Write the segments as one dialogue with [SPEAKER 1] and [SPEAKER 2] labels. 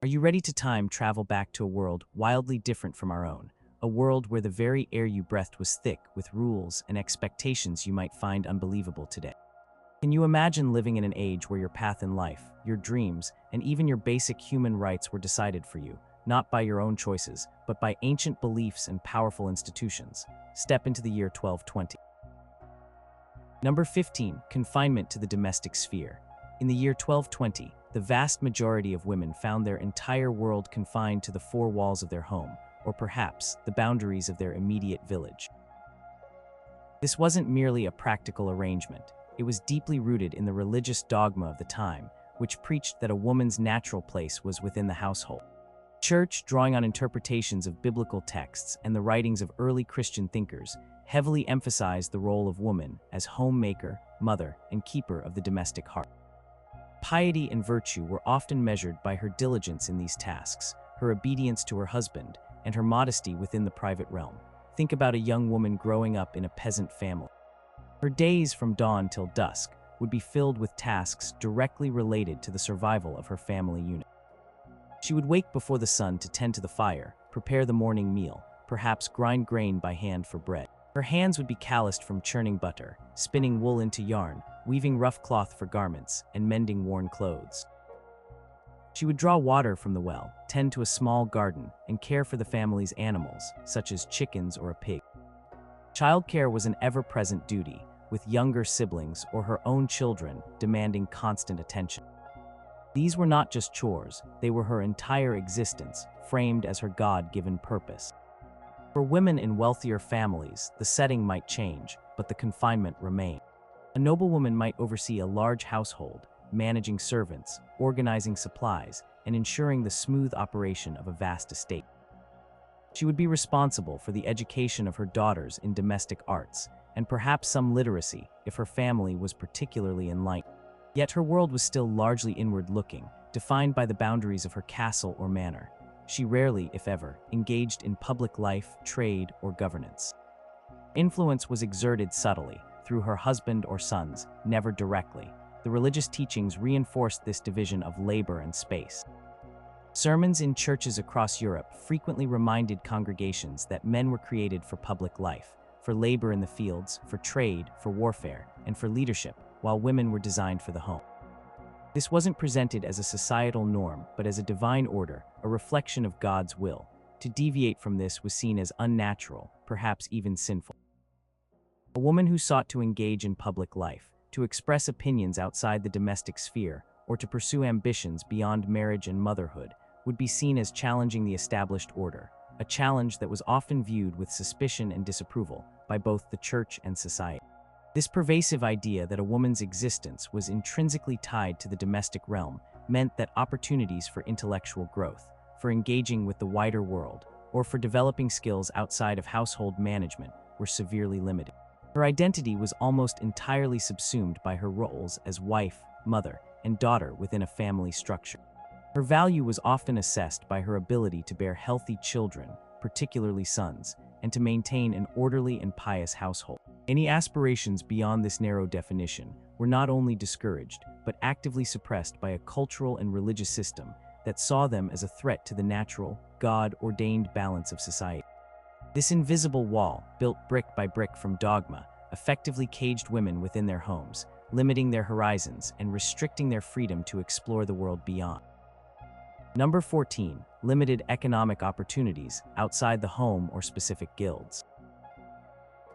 [SPEAKER 1] Are you ready to time travel back to a world wildly different from our own? A world where the very air you breathed was thick with rules and expectations you might find unbelievable today. Can you imagine living in an age where your path in life, your dreams, and even your basic human rights were decided for you, not by your own choices, but by ancient beliefs and powerful institutions? Step into the year 1220. Number 15. Confinement to the domestic sphere. In the year 1220, the vast majority of women found their entire world confined to the four walls of their home, or perhaps the boundaries of their immediate village. This wasn't merely a practical arrangement. It was deeply rooted in the religious dogma of the time, which preached that a woman's natural place was within the household. The Church, drawing on interpretations of biblical texts and the writings of early Christian thinkers, heavily emphasized the role of woman as homemaker, mother, and keeper of the domestic hearth. Piety and virtue were often measured by her diligence in these tasks, her obedience to her husband, and her modesty within the private realm. Think about a young woman growing up in a peasant family. Her days from dawn till dusk would be filled with tasks directly related to the survival of her family unit. She would wake before the sun to tend to the fire, prepare the morning meal, perhaps grind grain by hand for bread. Her hands would be calloused from churning butter, spinning wool into yarn, weaving rough cloth for garments, and mending worn clothes. She would draw water from the well, tend to a small garden, and care for the family's animals, such as chickens or a pig. Childcare was an ever-present duty, with younger siblings or her own children demanding constant attention. These were not just chores, they were her entire existence, framed as her God-given purpose. For women in wealthier families, the setting might change, but the confinement remained. A noblewoman might oversee a large household, managing servants, organizing supplies, and ensuring the smooth operation of a vast estate. She would be responsible for the education of her daughters in domestic arts, and perhaps some literacy if her family was particularly enlightened. Yet her world was still largely inward-looking, defined by the boundaries of her castle or manor. She rarely, if ever, engaged in public life, trade, or governance. Influence was exerted subtly, through her husband or sons, never directly. The religious teachings reinforced this division of labor and space. Sermons in churches across Europe frequently reminded congregations that men were created for public life, for labor in the fields, for trade, for warfare, and for leadership, while women were designed for the home. This wasn't presented as a societal norm, but as a divine order, a reflection of God's will. To deviate from this was seen as unnatural, perhaps even sinful. A woman who sought to engage in public life, to express opinions outside the domestic sphere, or to pursue ambitions beyond marriage and motherhood, would be seen as challenging the established order, a challenge that was often viewed with suspicion and disapproval by both the church and society. This pervasive idea that a woman's existence was intrinsically tied to the domestic realm meant that opportunities for intellectual growth, for engaging with the wider world, or for developing skills outside of household management were severely limited. Her identity was almost entirely subsumed by her roles as wife, mother, and daughter within a family structure. Her value was often assessed by her ability to bear healthy children, particularly sons, and to maintain an orderly and pious household. Any aspirations beyond this narrow definition were not only discouraged, but actively suppressed by a cultural and religious system that saw them as a threat to the natural, God-ordained balance of society. This invisible wall, built brick by brick from dogma, effectively caged women within their homes, limiting their horizons and restricting their freedom to explore the world beyond. Number 14. Limited economic opportunities outside the home or specific guilds.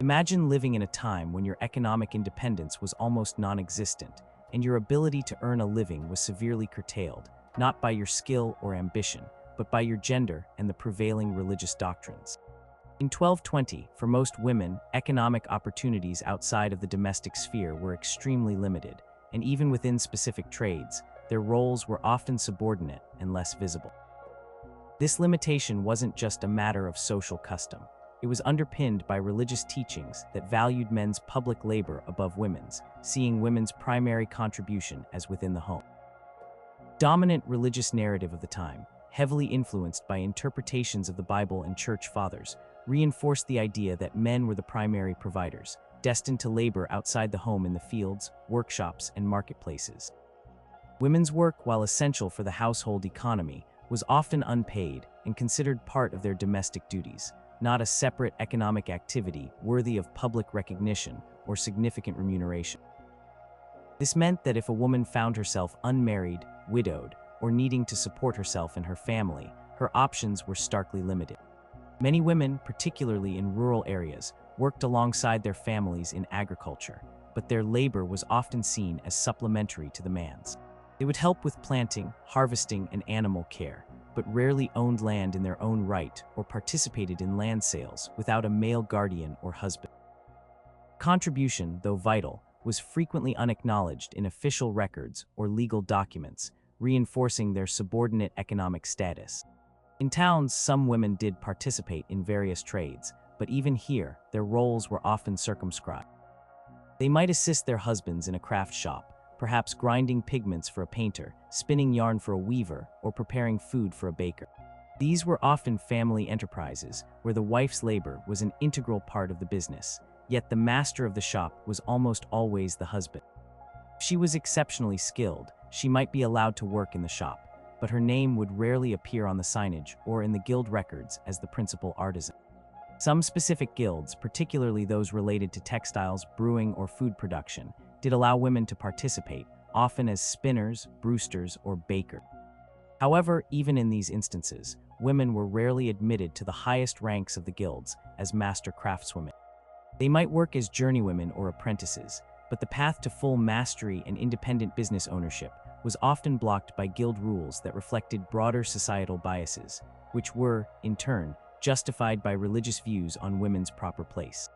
[SPEAKER 1] Imagine living in a time when your economic independence was almost non-existent, and your ability to earn a living was severely curtailed, not by your skill or ambition, but by your gender and the prevailing religious doctrines. In 1220, for most women, economic opportunities outside of the domestic sphere were extremely limited, and even within specific trades, their roles were often subordinate and less visible. This limitation wasn't just a matter of social custom. It was underpinned by religious teachings that valued men's public labor above women's, seeing women's primary contribution as within the home. Dominant religious narrative of the time, heavily influenced by interpretations of the Bible and church fathers, reinforced the idea that men were the primary providers, destined to labor outside the home in the fields, workshops, and marketplaces. Women's work, while essential for the household economy, was often unpaid and considered part of their domestic duties, not a separate economic activity worthy of public recognition or significant remuneration. This meant that if a woman found herself unmarried, widowed, or needing to support herself and her family, her options were starkly limited. Many women, particularly in rural areas, worked alongside their families in agriculture, but their labor was often seen as supplementary to the man's. They would help with planting, harvesting, and animal care, but rarely owned land in their own right or participated in land sales without a male guardian or husband. Contribution, though vital, was frequently unacknowledged in official records or legal documents, reinforcing their subordinate economic status. In towns, some women did participate in various trades, but even here, their roles were often circumscribed. They might assist their husbands in a craft shop, perhaps grinding pigments for a painter, spinning yarn for a weaver, or preparing food for a baker. These were often family enterprises, where the wife's labor was an integral part of the business, yet the master of the shop was almost always the husband. If she was exceptionally skilled, she might be allowed to work in the shop, but her name would rarely appear on the signage or in the guild records as the principal artisan. Some specific guilds, particularly those related to textiles, brewing, or food production, did allow women to participate, often as spinners, brewsters, or bakers. However, even in these instances, women were rarely admitted to the highest ranks of the guilds as master craftswomen. They might work as journeywomen or apprentices, but the path to full mastery and independent business ownership was often blocked by guild rules that reflected broader societal biases, which were, in turn, justified by religious views on women's proper place.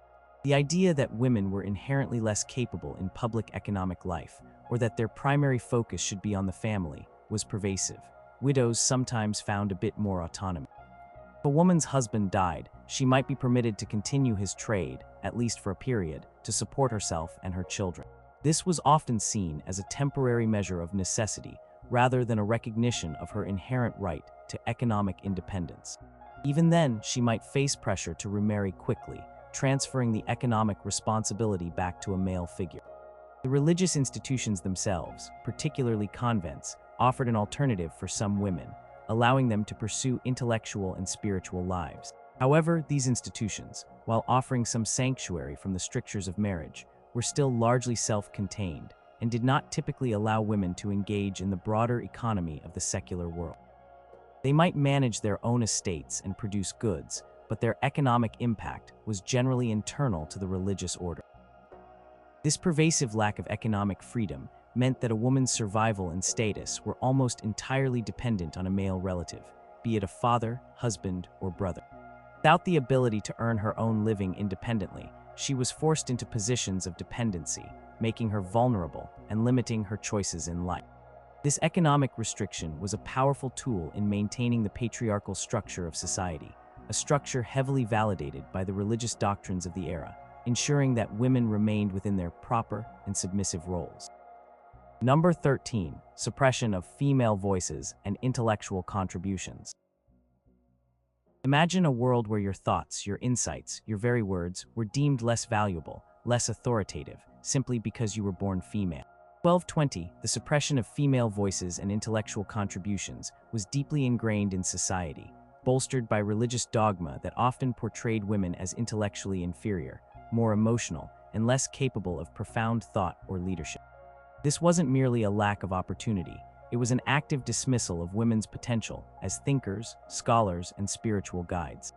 [SPEAKER 1] The idea that women were inherently less capable in public economic life, or that their primary focus should be on the family, was pervasive. Widows sometimes found a bit more autonomy. If a woman's husband died, she might be permitted to continue his trade, at least for a period, to support herself and her children. This was often seen as a temporary measure of necessity, rather than a recognition of her inherent right to economic independence. Even then, she might face pressure to remarry quickly, transferring the economic responsibility back to a male figure. The religious institutions themselves, particularly convents, offered an alternative for some women, allowing them to pursue intellectual and spiritual lives. However, these institutions, while offering some sanctuary from the strictures of marriage, were still largely self-contained and did not typically allow women to engage in the broader economy of the secular world. They might manage their own estates and produce goods, but their economic impact was generally internal to the religious order. This pervasive lack of economic freedom meant that a woman's survival and status were almost entirely dependent on a male relative, be it a father, husband, or brother. Without the ability to earn her own living independently, she was forced into positions of dependency, making her vulnerable and limiting her choices in life. This economic restriction was a powerful tool in maintaining the patriarchal structure of society, a structure heavily validated by the religious doctrines of the era, ensuring that women remained within their proper and submissive roles. Number 13. Suppression of female voices and intellectual contributions. Imagine a world where your thoughts, your insights, your very words were deemed less valuable, less authoritative, simply because you were born female. 1220, the suppression of female voices and intellectual contributions was deeply ingrained in society, bolstered by religious dogma that often portrayed women as intellectually inferior, more emotional, and less capable of profound thought or leadership. This wasn't merely a lack of opportunity, it was an active dismissal of women's potential as thinkers, scholars, and spiritual guides.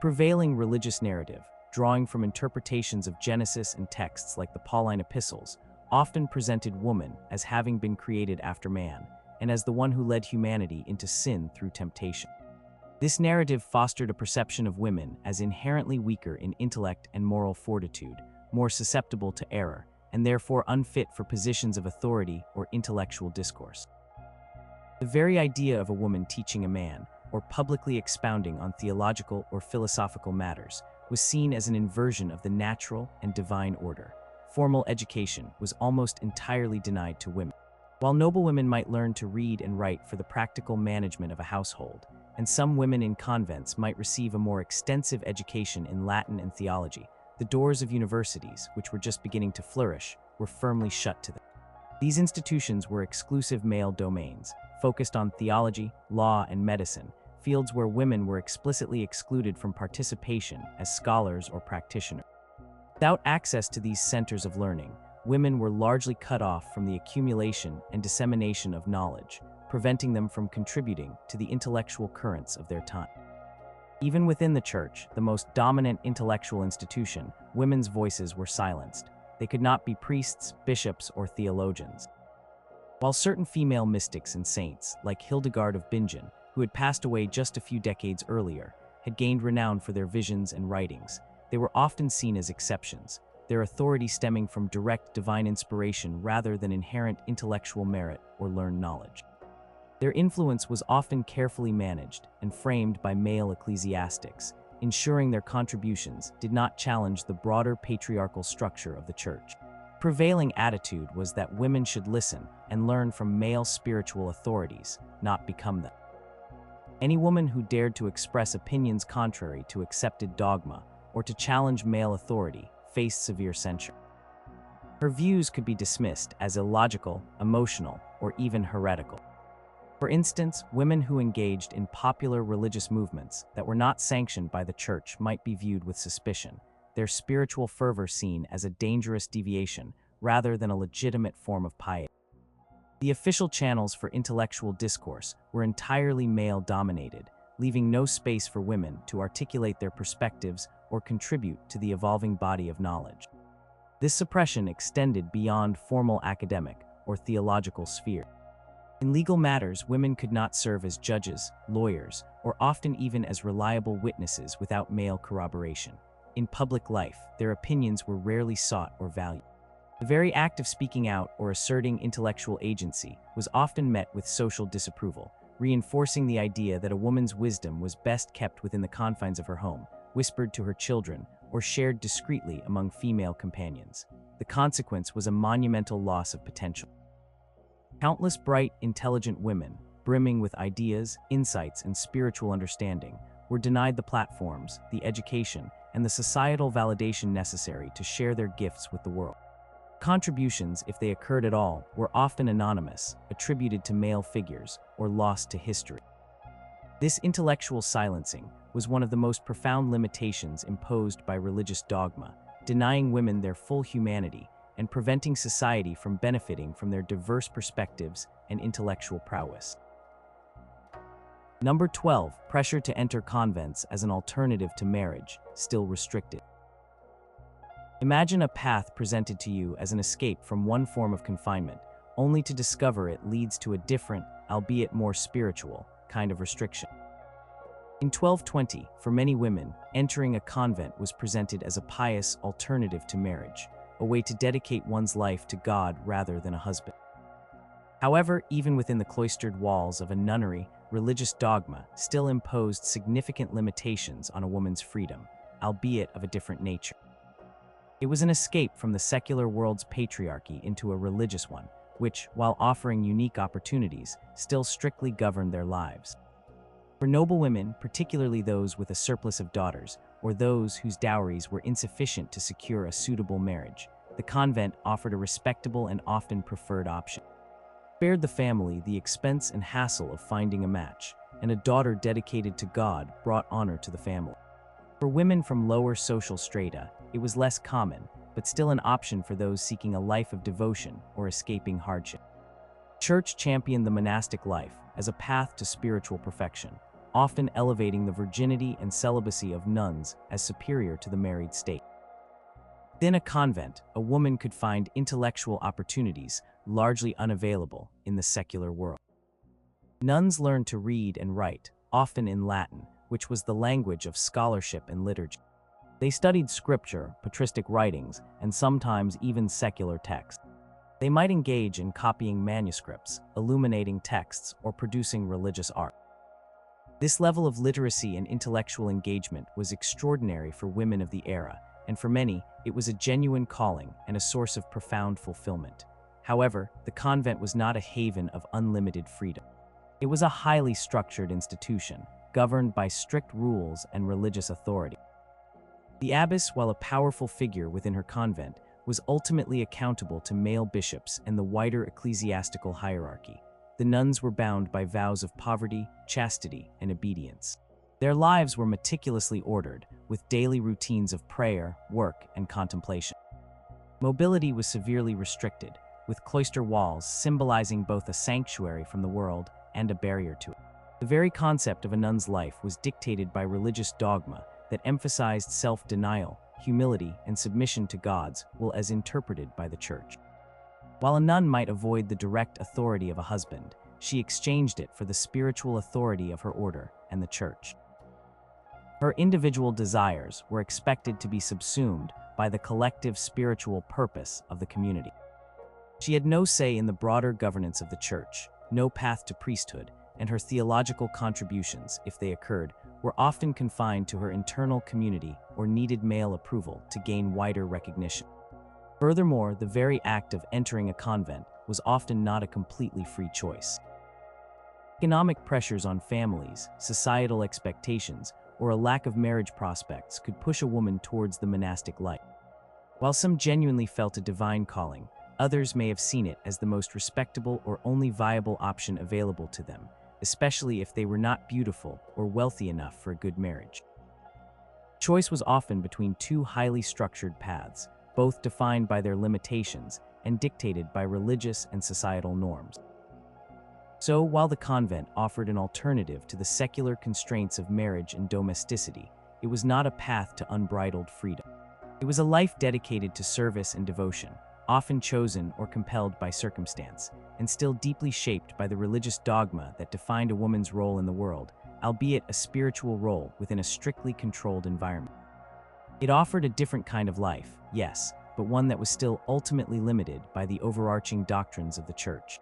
[SPEAKER 1] Prevailing religious narrative, drawing from interpretations of Genesis and texts like the Pauline epistles, often presented woman as having been created after man, and as the one who led humanity into sin through temptation. This narrative fostered a perception of women as inherently weaker in intellect and moral fortitude, more susceptible to error, and therefore unfit for positions of authority or intellectual discourse. The very idea of a woman teaching a man, or publicly expounding on theological or philosophical matters, was seen as an inversion of the natural and divine order. Formal education was almost entirely denied to women. While noblewomen might learn to read and write for the practical management of a household, and some women in convents might receive a more extensive education in Latin and theology, the doors of universities, which were just beginning to flourish, were firmly shut to them. These institutions were exclusive male domains, focused on theology, law, and medicine, fields where women were explicitly excluded from participation as scholars or practitioners. Without access to these centers of learning, women were largely cut off from the accumulation and dissemination of knowledge, preventing them from contributing to the intellectual currents of their time. Even within the church, the most dominant intellectual institution, women's voices were silenced. They could not be priests, bishops, or theologians. While certain female mystics and saints, like Hildegard of Bingen, who had passed away just a few decades earlier, had gained renown for their visions and writings, they were often seen as exceptions, their authority stemming from direct divine inspiration rather than inherent intellectual merit or learned knowledge. Their influence was often carefully managed and framed by male ecclesiastics, ensuring their contributions did not challenge the broader patriarchal structure of the church. The prevailing attitude was that women should listen and learn from male spiritual authorities, not become them. Any woman who dared to express opinions contrary to accepted dogma or to challenge male authority faced severe censure. Her views could be dismissed as illogical, emotional, or even heretical. For instance, women who engaged in popular religious movements that were not sanctioned by the church might be viewed with suspicion, their spiritual fervor seen as a dangerous deviation rather than a legitimate form of piety. The official channels for intellectual discourse were entirely male-dominated, leaving no space for women to articulate their perspectives or contribute to the evolving body of knowledge. This suppression extended beyond formal academic or theological sphere. In legal matters, women could not serve as judges, lawyers, or often even as reliable witnesses without male corroboration. In public life, their opinions were rarely sought or valued. The very act of speaking out or asserting intellectual agency was often met with social disapproval, reinforcing the idea that a woman's wisdom was best kept within the confines of her home, whispered to her children, or shared discreetly among female companions. The consequence was a monumental loss of potential. Countless bright, intelligent women, brimming with ideas, insights, and spiritual understanding, were denied the platforms, the education, and the societal validation necessary to share their gifts with the world. Contributions, if they occurred at all, were often anonymous, attributed to male figures, or lost to history. This intellectual silencing was one of the most profound limitations imposed by religious dogma, denying women their full humanity and preventing society from benefiting from their diverse perspectives and intellectual prowess. Number 12. Pressure to enter convents as an alternative to marriage, still restricted. Imagine a path presented to you as an escape from one form of confinement, only to discover it leads to a different, albeit more spiritual, kind of restriction. In 1220, for many women, entering a convent was presented as a pious alternative to marriage, a way to dedicate one's life to God rather than a husband. However, even within the cloistered walls of a nunnery, religious dogma still imposed significant limitations on a woman's freedom, albeit of a different nature. It was an escape from the secular world's patriarchy into a religious one, which, while offering unique opportunities, still strictly governed their lives. For noble women, particularly those with a surplus of daughters, or those whose dowries were insufficient to secure a suitable marriage, the convent offered a respectable and often preferred option. It spared the family the expense and hassle of finding a match, and a daughter dedicated to God brought honor to the family. For women from lower social strata, it was less common, but still an option for those seeking a life of devotion or escaping hardship. The church championed the monastic life as a path to spiritual perfection, often elevating the virginity and celibacy of nuns as superior to the married state. Within a convent, a woman could find intellectual opportunities largely unavailable in the secular world. Nuns learned to read and write, often in Latin, which was the language of scholarship and liturgy. They studied scripture, patristic writings, and sometimes even secular texts. They might engage in copying manuscripts, illuminating texts, or producing religious art. This level of literacy and intellectual engagement was extraordinary for women of the era, and for many, it was a genuine calling and a source of profound fulfillment. However, the convent was not a haven of unlimited freedom. It was a highly structured institution, governed by strict rules and religious authority. The abbess, while a powerful figure within her convent, was ultimately accountable to male bishops and the wider ecclesiastical hierarchy. The nuns were bound by vows of poverty, chastity, and obedience. Their lives were meticulously ordered, with daily routines of prayer, work, and contemplation. Mobility was severely restricted, with cloister walls symbolizing both a sanctuary from the world and a barrier to it. The very concept of a nun's life was dictated by religious dogma that emphasized self-denial, humility, and submission to God's will as interpreted by the Church. While a nun might avoid the direct authority of a husband, she exchanged it for the spiritual authority of her order and the Church. Her individual desires were expected to be subsumed by the collective spiritual purpose of the community. She had no say in the broader governance of the Church, no path to priesthood, and her theological contributions, if they occurred, were often confined to her internal community or needed male approval to gain wider recognition. Furthermore, the very act of entering a convent was often not a completely free choice. Economic pressures on families, societal expectations, or a lack of marriage prospects could push a woman towards the monastic life. While some genuinely felt a divine calling, others may have seen it as the most respectable or only viable option available to them, especially if they were not beautiful or wealthy enough for a good marriage. Choice was often between two highly structured paths, both defined by their limitations and dictated by religious and societal norms. So, while the convent offered an alternative to the secular constraints of marriage and domesticity, it was not a path to unbridled freedom. It was a life dedicated to service and devotion, often chosen or compelled by circumstance, and still deeply shaped by the religious dogma that defined a woman's role in the world, albeit a spiritual role within a strictly controlled environment. It offered a different kind of life, yes, but one that was still ultimately limited by the overarching doctrines of the Church.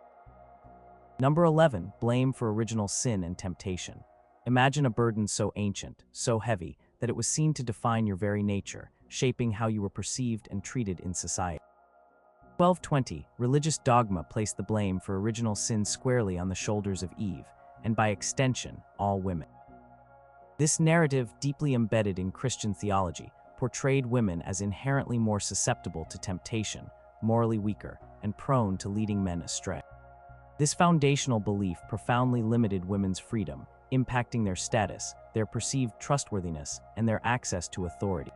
[SPEAKER 1] Number 11, blame for original sin and temptation. Imagine a burden so ancient, so heavy, that it was seen to define your very nature, shaping how you were perceived and treated in society. 1220, religious dogma placed the blame for original sin squarely on the shoulders of Eve, and by extension, all women. This narrative, deeply embedded in Christian theology, portrayed women as inherently more susceptible to temptation, morally weaker, and prone to leading men astray. This foundational belief profoundly limited women's freedom, impacting their status, their perceived trustworthiness, and their access to authority.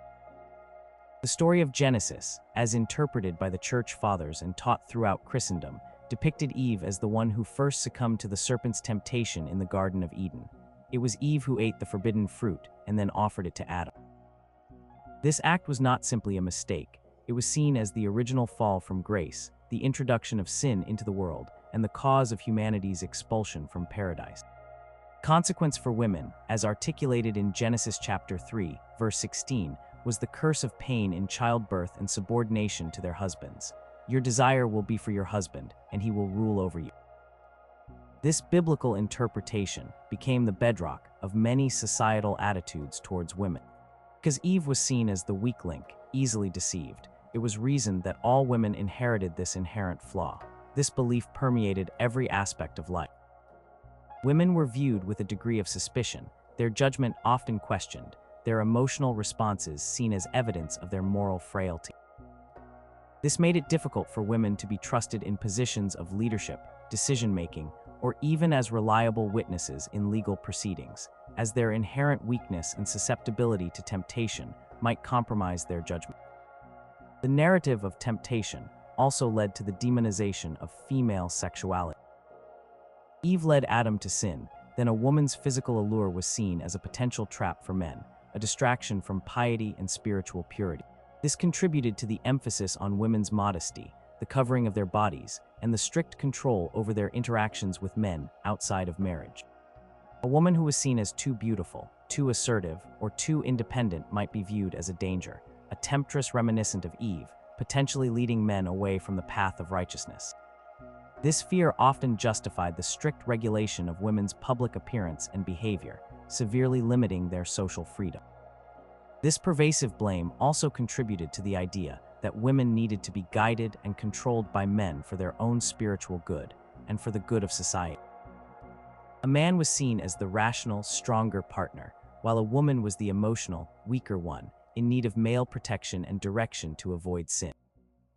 [SPEAKER 1] The story of Genesis, as interpreted by the Church Fathers and taught throughout Christendom, depicted Eve as the one who first succumbed to the serpent's temptation in the Garden of Eden. It was Eve who ate the forbidden fruit and then offered it to Adam. This act was not simply a mistake. It was seen as the original fall from grace, the introduction of sin into the world, and the cause of humanity's expulsion from paradise. Consequence for women, as articulated in Genesis chapter 3, verse 16, was the curse of pain in childbirth and subordination to their husbands. Your desire will be for your husband, and he will rule over you. This biblical interpretation became the bedrock of many societal attitudes towards women. Because Eve was seen as the weak link, easily deceived, it was reasoned that all women inherited this inherent flaw. This belief permeated every aspect of life. Women were viewed with a degree of suspicion, their judgment often questioned, their emotional responses seen as evidence of their moral frailty. This made it difficult for women to be trusted in positions of leadership, decision-making, or even as reliable witnesses in legal proceedings, as their inherent weakness and susceptibility to temptation might compromise their judgment. The narrative of temptation also led to the demonization of female sexuality. Eve led Adam to sin, then a woman's physical allure was seen as a potential trap for men, a distraction from piety and spiritual purity. This contributed to the emphasis on women's modesty, the covering of their bodies, and the strict control over their interactions with men outside of marriage. A woman who was seen as too beautiful, too assertive, or too independent might be viewed as a danger, a temptress reminiscent of Eve, potentially leading men away from the path of righteousness. This fear often justified the strict regulation of women's public appearance and behavior, severely limiting their social freedom. This pervasive blame also contributed to the idea that women needed to be guided and controlled by men for their own spiritual good and for the good of society. A man was seen as the rational, stronger partner, while a woman was the emotional, weaker one, in need of male protection and direction to avoid sin.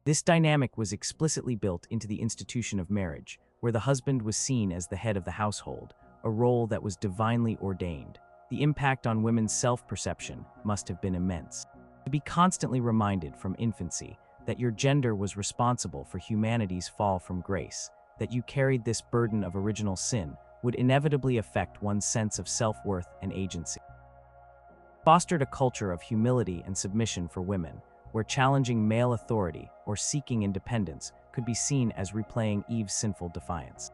[SPEAKER 1] This dynamic was explicitly built into the institution of marriage, where the husband was seen as the head of the household, a role that was divinely ordained. The impact on women's self-perception must have been immense. To be constantly reminded from infancy that your gender was responsible for humanity's fall from grace, that you carried this burden of original sin, would inevitably affect one's sense of self-worth and agency. It fostered a culture of humility and submission for women, where challenging male authority or seeking independence could be seen as replaying Eve's sinful defiance.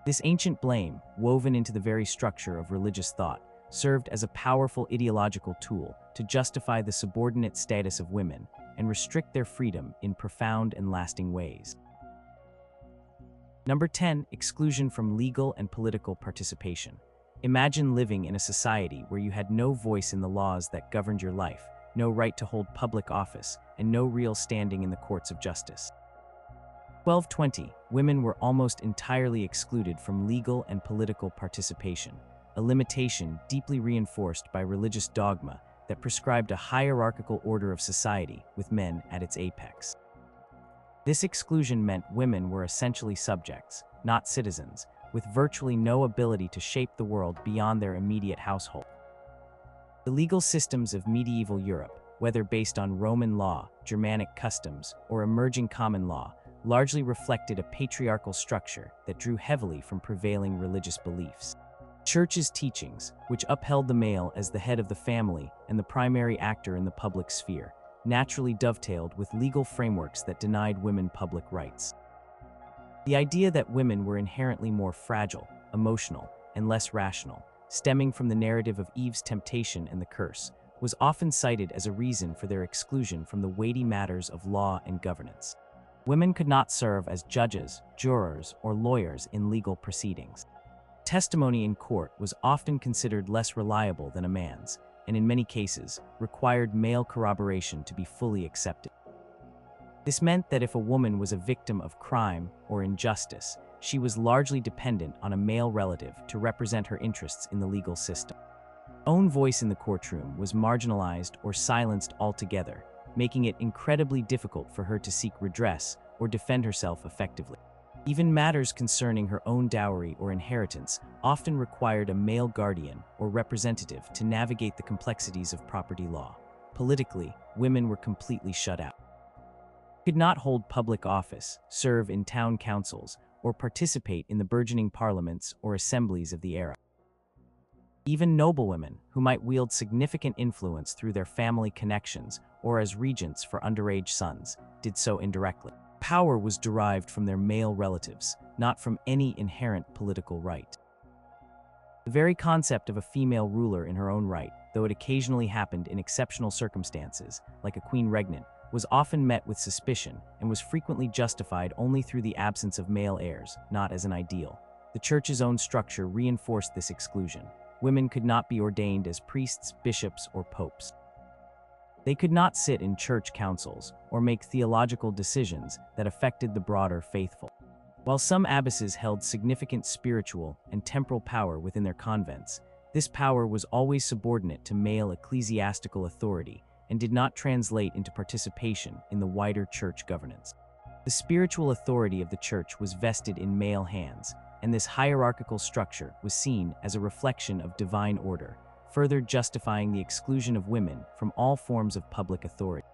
[SPEAKER 1] This ancient blame, woven into the very structure of religious thought, served as a powerful ideological tool to justify the subordinate status of women and restrict their freedom in profound and lasting ways. Number 10. Exclusion from legal and political participation. Imagine living in a society where you had no voice in the laws that governed your life, no right to hold public office, and no real standing in the courts of justice. 1220. Women were almost entirely excluded from legal and political participation, a limitation deeply reinforced by religious dogma that prescribed a hierarchical order of society with men at its apex. This exclusion meant women were essentially subjects, not citizens, with virtually no ability to shape the world beyond their immediate household. The legal systems of medieval Europe, whether based on Roman law, Germanic customs, or emerging common law, largely reflected a patriarchal structure that drew heavily from prevailing religious beliefs. The Church's teachings, which upheld the male as the head of the family and the primary actor in the public sphere, naturally dovetailed with legal frameworks that denied women public rights. The idea that women were inherently more fragile, emotional, and less rational, stemming from the narrative of Eve's temptation and the curse, was often cited as a reason for their exclusion from the weighty matters of law and governance. Women could not serve as judges, jurors, or lawyers in legal proceedings. Testimony in court was often considered less reliable than a man's, and in many cases, required male corroboration to be fully accepted. This meant that if a woman was a victim of crime or injustice, she was largely dependent on a male relative to represent her interests in the legal system. Her own voice in the courtroom was marginalized or silenced altogether, making it incredibly difficult for her to seek redress or defend herself effectively. Even matters concerning her own dowry or inheritance often required a male guardian or representative to navigate the complexities of property law. Politically, women were completely shut out. They could not hold public office, serve in town councils, or participate in the burgeoning parliaments or assemblies of the era. Even noblewomen, who might wield significant influence through their family connections or as regents for underage sons, did so indirectly. Power was derived from their male relatives, not from any inherent political right. The very concept of a female ruler in her own right, though it occasionally happened in exceptional circumstances, like a queen regnant, was often met with suspicion and was frequently justified only through the absence of male heirs, not as an ideal. The Church's own structure reinforced this exclusion. Women could not be ordained as priests, bishops, or popes. They could not sit in church councils or make theological decisions that affected the broader faithful. While some abbesses held significant spiritual and temporal power within their convents, this power was always subordinate to male ecclesiastical authority and did not translate into participation in the wider church governance. The spiritual authority of the church was vested in male hands, and this hierarchical structure was seen as a reflection of divine order, further justifying the exclusion of women from all forms of public authority.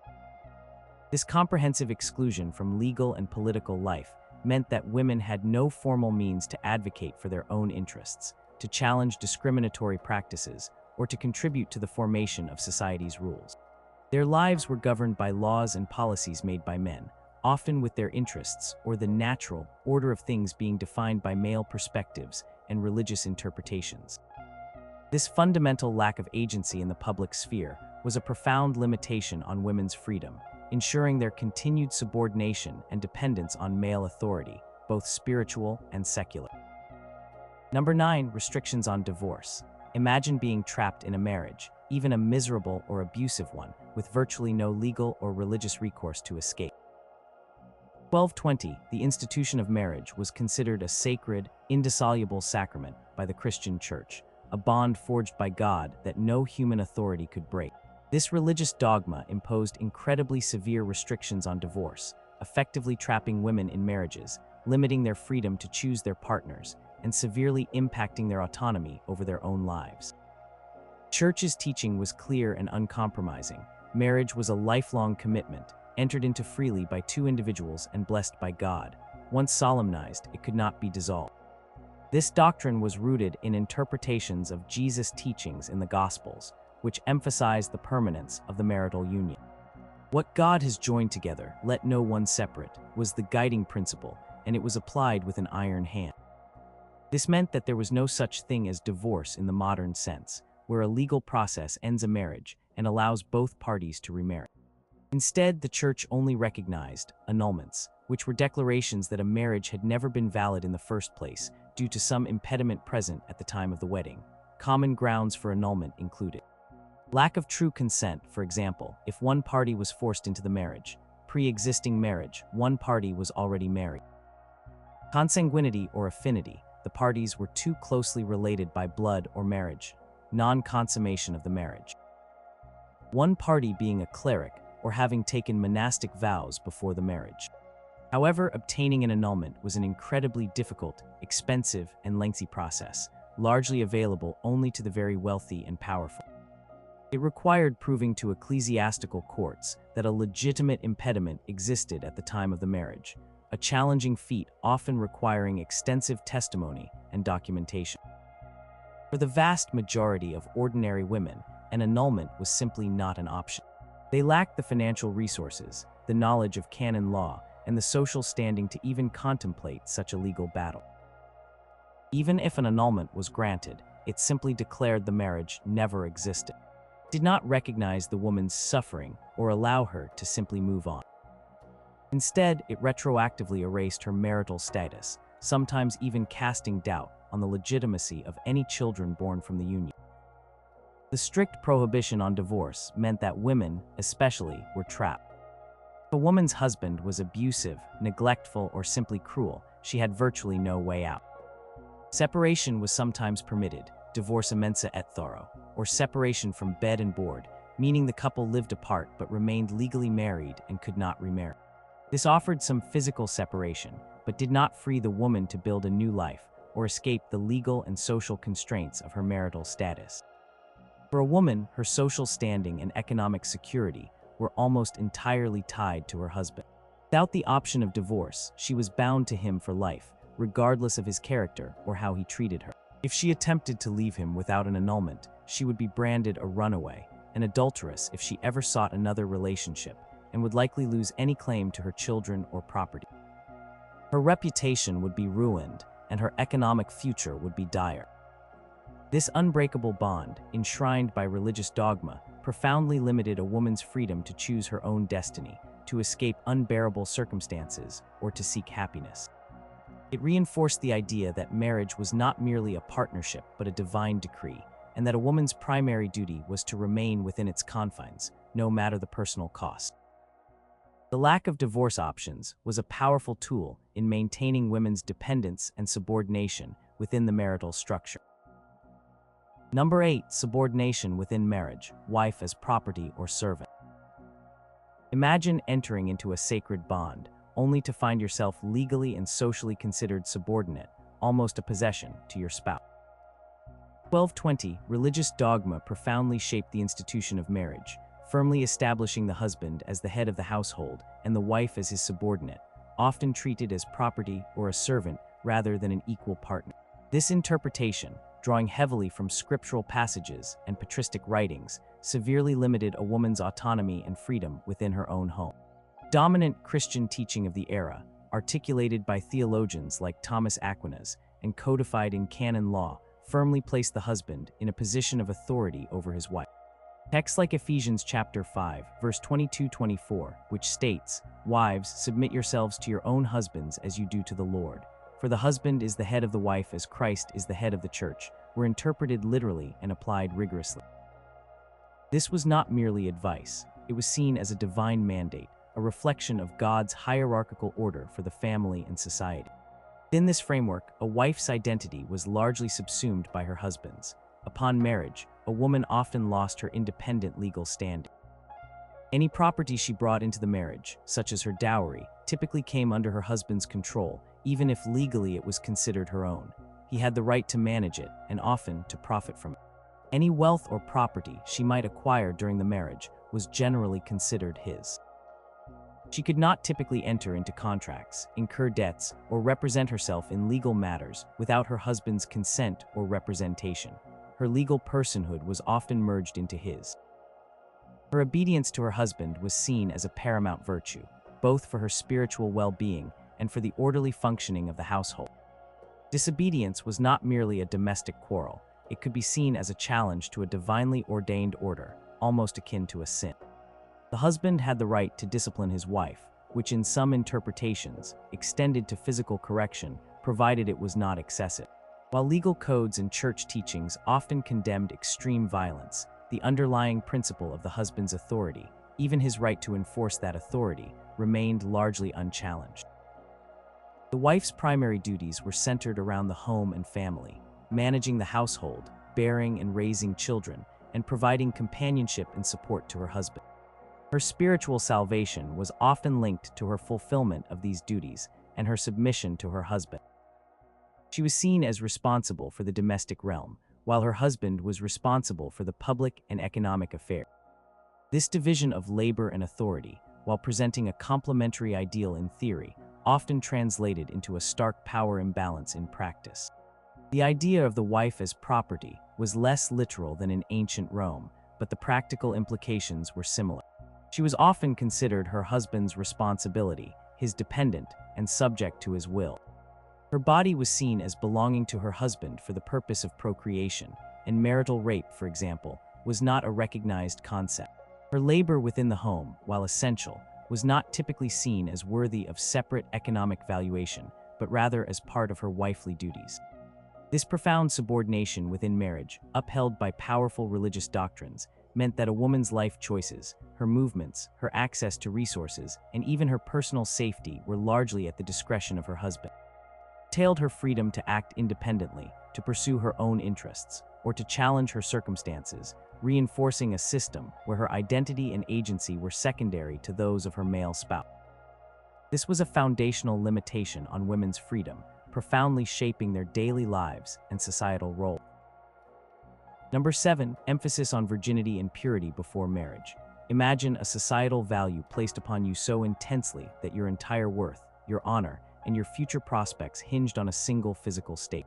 [SPEAKER 1] This comprehensive exclusion from legal and political life meant that women had no formal means to advocate for their own interests, to challenge discriminatory practices, or to contribute to the formation of society's rules. Their lives were governed by laws and policies made by men, often with their interests or the natural order of things being defined by male perspectives and religious interpretations. This fundamental lack of agency in the public sphere was a profound limitation on women's freedom, ensuring their continued subordination and dependence on male authority, both spiritual and secular. Number 9. Restrictions on divorce. Imagine being trapped in a marriage, even a miserable or abusive one, with virtually no legal or religious recourse to escape. 1220, the institution of marriage was considered a sacred, indissoluble sacrament by the Christian Church, a bond forged by God that no human authority could break. This religious dogma imposed incredibly severe restrictions on divorce, effectively trapping women in marriages, limiting their freedom to choose their partners, and severely impacting their autonomy over their own lives. The Church's teaching was clear and uncompromising. Marriage was a lifelong commitment, entered into freely by two individuals and blessed by God. Once solemnized, it could not be dissolved. This doctrine was rooted in interpretations of Jesus' teachings in the Gospels, which emphasized the permanence of the marital union. What God has joined together, let no one separate, was the guiding principle, and it was applied with an iron hand. This meant that there was no such thing as divorce in the modern sense, where a legal process ends a marriage and allows both parties to remarry. Instead, the Church only recognized annulments, which were declarations that a marriage had never been valid in the first place due to some impediment present at the time of the wedding. Common grounds for annulment included lack of true consent. For example, if one party was forced into the marriage, pre-existing marriage, one party was already married. Consanguinity or affinity, the parties were too closely related by blood or marriage. Non-consummation of the marriage. One party being a cleric or having taken monastic vows before the marriage. However, obtaining an annulment was an incredibly difficult, expensive, and lengthy process, largely available only to the very wealthy and powerful. It required proving to ecclesiastical courts that a legitimate impediment existed at the time of the marriage, a challenging feat often requiring extensive testimony and documentation. For the vast majority of ordinary women, an annulment was simply not an option. They lacked the financial resources, the knowledge of canon law, and the social standing to even contemplate such a legal battle. Even if an annulment was granted, it simply declared the marriage never existed. It did not recognize the woman's suffering or allow her to simply move on. Instead, it retroactively erased her marital status, sometimes even casting doubt on the legitimacy of any children born from the union. The strict prohibition on divorce meant that women, especially, were trapped. If a woman's husband was abusive, neglectful, or simply cruel, she had virtually no way out. Separation was sometimes permitted, divorce mensa et thoro, or separation from bed and board, meaning the couple lived apart but remained legally married and could not remarry. This offered some physical separation, but did not free the woman to build a new life or escape the legal and social constraints of her marital status. For a woman, her social standing and economic security were almost entirely tied to her husband. Without the option of divorce, she was bound to him for life, regardless of his character or how he treated her. If she attempted to leave him without an annulment, she would be branded a runaway, an adulteress if she ever sought another relationship, and would likely lose any claim to her children or property. Her reputation would be ruined, and her economic future would be dire. This unbreakable bond, enshrined by religious dogma, profoundly limited a woman's freedom to choose her own destiny, to escape unbearable circumstances, or to seek happiness. It reinforced the idea that marriage was not merely a partnership but a divine decree, and that a woman's primary duty was to remain within its confines, no matter the personal cost. The lack of divorce options was a powerful tool in maintaining women's dependence and subordination within the marital structure. Number 8. Subordination within marriage, wife as property or servant. Imagine entering into a sacred bond, only to find yourself legally and socially considered subordinate, almost a possession, to your spouse. 1220, religious dogma profoundly shaped the institution of marriage, firmly establishing the husband as the head of the household and the wife as his subordinate, often treated as property or a servant rather than an equal partner. This interpretation, drawing heavily from scriptural passages and patristic writings, severely limited a woman's autonomy and freedom within her own home. Dominant Christian teaching of the era, articulated by theologians like Thomas Aquinas and codified in canon law, firmly placed the husband in a position of authority over his wife. Texts like Ephesians chapter 5, verse 22-24, which states, "Wives, submit yourselves to your own husbands as you do to the Lord. For the husband is the head of the wife as Christ is the head of the church," were interpreted literally and applied rigorously. This was not merely advice, it was seen as a divine mandate, a reflection of God's hierarchical order for the family and society. Within this framework, a wife's identity was largely subsumed by her husband's. Upon marriage, a woman often lost her independent legal standing. Any property she brought into the marriage, such as her dowry, typically came under her husband's control, even if legally it was considered her own. He had the right to manage it, and often to profit from it. Any wealth or property she might acquire during the marriage was generally considered his. She could not typically enter into contracts, incur debts, or represent herself in legal matters without her husband's consent or representation. Her legal personhood was often merged into his. Her obedience to her husband was seen as a paramount virtue, both for her spiritual well-being and for the orderly functioning of the household. Disobedience was not merely a domestic quarrel. It could be seen as a challenge to a divinely ordained order, almost akin to a sin. The husband had the right to discipline his wife, which in some interpretations extended to physical correction, provided it was not excessive. While legal codes and church teachings often condemned extreme violence, the underlying principle of the husband's authority, even his right to enforce that authority, remained largely unchallenged. The wife's primary duties were centered around the home and family, managing the household, bearing and raising children, and providing companionship and support to her husband. Her spiritual salvation was often linked to her fulfillment of these duties and her submission to her husband. She was seen as responsible for the domestic realm, while her husband was responsible for the public and economic affairs. This division of labor and authority, while presenting a complementary ideal in theory, often translated into a stark power imbalance in practice. The idea of the wife as property was less literal than in ancient Rome, but the practical implications were similar. She was often considered her husband's responsibility, his dependent, and subject to his will. Her body was seen as belonging to her husband for the purpose of procreation, and marital rape, for example, was not a recognized concept. Her labor within the home, while essential, was not typically seen as worthy of separate economic valuation, but rather as part of her wifely duties. This profound subordination within marriage, upheld by powerful religious doctrines, meant that a woman's life choices, her movements, her access to resources, and even her personal safety were largely at the discretion of her husband. It entailed her freedom to act independently, to pursue her own interests, or to challenge her circumstances, reinforcing a system where her identity and agency were secondary to those of her male spouse. This was a foundational limitation on women's freedom, profoundly shaping their daily lives and societal role. Number 7, emphasis on virginity and purity before marriage. Imagine a societal value placed upon you so intensely that your entire worth, your honor, and your future prospects hinged on a single physical state.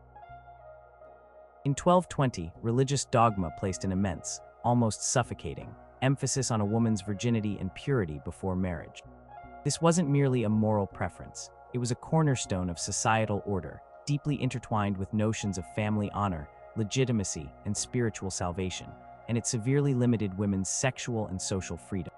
[SPEAKER 1] In 1220, religious dogma placed an immense, almost suffocating, emphasis on a woman's virginity and purity before marriage. This wasn't merely a moral preference, it was a cornerstone of societal order, deeply intertwined with notions of family honor, legitimacy, and spiritual salvation, and it severely limited women's sexual and social freedom.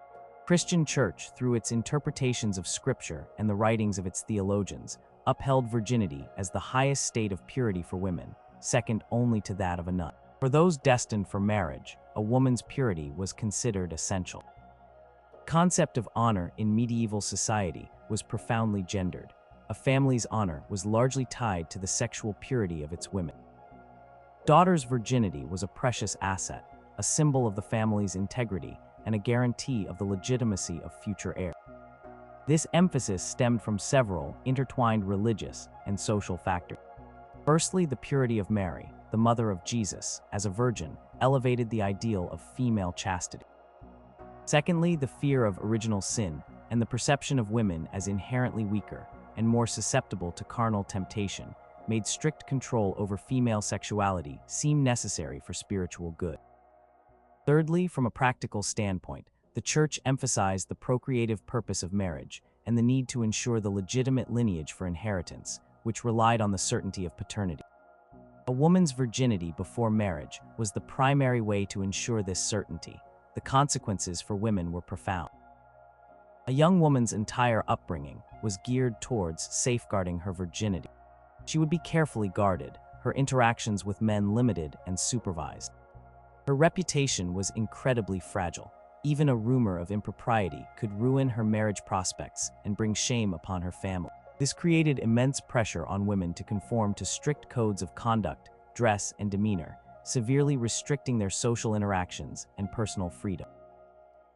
[SPEAKER 1] Christian Church, through its interpretations of Scripture and the writings of its theologians, upheld virginity as the highest state of purity for women, second only to that of a nun. For those destined for marriage, a woman's purity was considered essential. The concept of honor in medieval society was profoundly gendered. A family's honor was largely tied to the sexual purity of its women. Daughter's virginity was a precious asset, a symbol of the family's integrity, and a guarantee of the legitimacy of future heirs. This emphasis stemmed from several intertwined religious and social factors. Firstly, the purity of Mary, the mother of Jesus, as a virgin, elevated the ideal of female chastity. Secondly, the fear of original sin and the perception of women as inherently weaker and more susceptible to carnal temptation made strict control over female sexuality seem necessary for spiritual good. Thirdly, from a practical standpoint, the Church emphasized the procreative purpose of marriage and the need to ensure the legitimate lineage for inheritance, which relied on the certainty of paternity. A woman's virginity before marriage was the primary way to ensure this certainty. The consequences for women were profound. A young woman's entire upbringing was geared towards safeguarding her virginity. She would be carefully guarded, her interactions with men limited and supervised. Her reputation was incredibly fragile. Even a rumor of impropriety could ruin her marriage prospects and bring shame upon her family. This created immense pressure on women to conform to strict codes of conduct, dress, and demeanor, severely restricting their social interactions and personal freedom.